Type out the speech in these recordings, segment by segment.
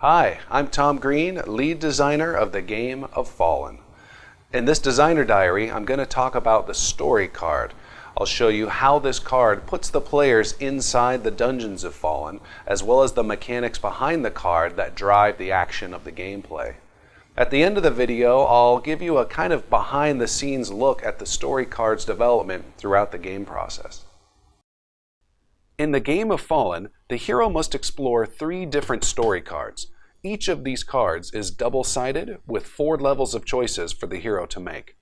Hi, I'm Tom Green, lead designer of the game of Fallen. In this designer diary, I'm going to talk about the story card. I'll show you how this card puts the players inside the dungeons of Fallen, as well as the mechanics behind the card that drive the action of the gameplay. At the end of the video, I'll give you a kind of behind-the-scenes look at the story card's development throughout the game process. In the game of Fallen, the hero must explore 3 different story cards. Each of these cards is double-sided with 4 levels of choices for the hero to make.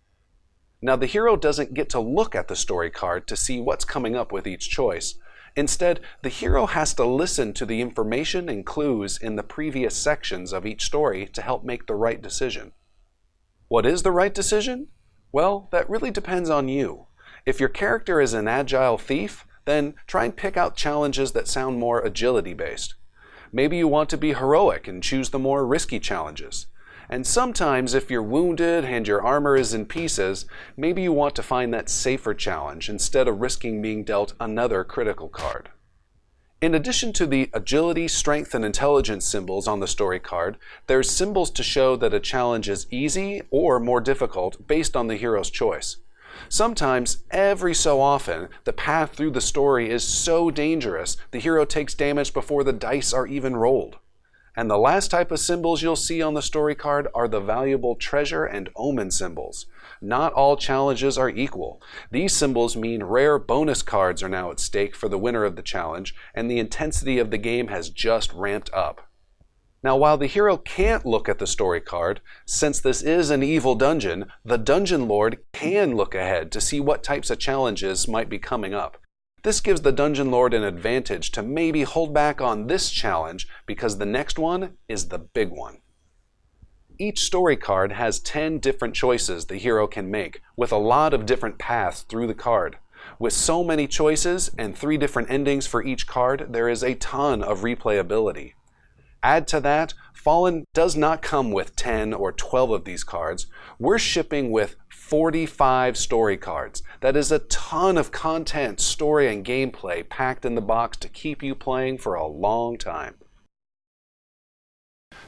Now, the hero doesn't get to look at the story card to see what's coming up with each choice. Instead, the hero has to listen to the information and clues in the previous sections of each story to help make the right decision. What is the right decision? Well, that really depends on you. If your character is an agile thief, then try and pick out challenges that sound more agility-based. Maybe you want to be heroic and choose the more risky challenges. And sometimes if you're wounded and your armor is in pieces, maybe you want to find that safer challenge instead of risking being dealt another critical card. In addition to the agility, strength, and intelligence symbols on the story card, there's symbols to show that a challenge is easy or more difficult based on the hero's choice. Sometimes, every so often, the path through the story is so dangerous, the hero takes damage before the dice are even rolled. And the last type of symbols you'll see on the story card are the valuable treasure and omen symbols. Not all challenges are equal. These symbols mean rare bonus cards are now at stake for the winner of the challenge, and the intensity of the game has just ramped up. Now, while the hero can't look at the story card, since this is an evil dungeon, the Dungeon Lord can look ahead to see what types of challenges might be coming up. This gives the Dungeon Lord an advantage to maybe hold back on this challenge because the next one is the big one. Each story card has 10 different choices the hero can make, with a lot of different paths through the card. With so many choices and 3 different endings for each card, there is a ton of replayability. Add to that, Fallen does not come with 10 or 12 of these cards. We're shipping with 45 story cards. That is a ton of content, story, and gameplay packed in the box to keep you playing for a long time.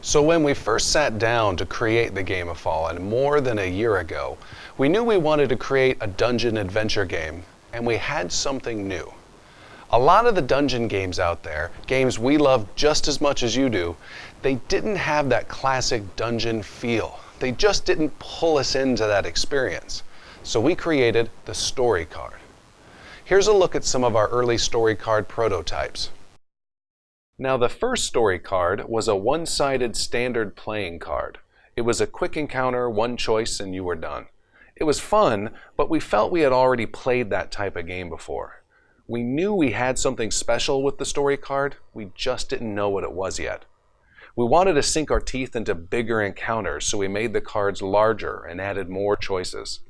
So when we first sat down to create the game of Fallen more than a year ago, we knew we wanted to create a dungeon adventure game, and we had something new. A lot of the dungeon games out there, games we love just as much as you do, they didn't have that classic dungeon feel. They just didn't pull us into that experience. So we created the story card. Here's a look at some of our early story card prototypes. Now, the first story card was a one-sided standard playing card. It was a quick encounter, one choice, and you were done. It was fun, but we felt we had already played that type of game before. We knew we had something special with the story card, we just didn't know what it was yet. We wanted to sink our teeth into bigger encounters, so we made the cards larger and added more choices.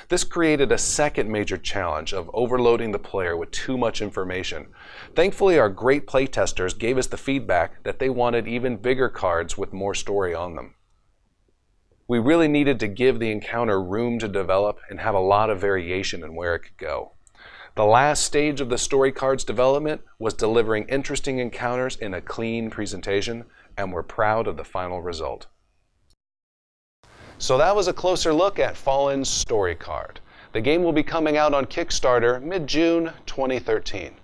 This created a second major challenge of overloading the player with too much information. Thankfully, our great playtesters gave us the feedback that they wanted even bigger cards with more story on them. We really needed to give the encounter room to develop and have a lot of variation in where it could go. The last stage of the story card's development was delivering interesting encounters in a clean presentation, and we're proud of the final result. So that was a closer look at Fallen's story card. The game will be coming out on Kickstarter mid-June 2013.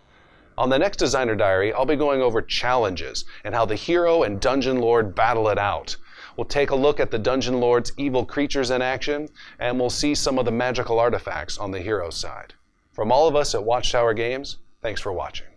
On the next Designer Diary, I'll be going over challenges and how the hero and Dungeon Lord battle it out. We'll take a look at the Dungeon Lord's evil creatures in action, and we'll see some of the magical artifacts on the hero's side. From all of us at Watchtower Games, thanks for watching.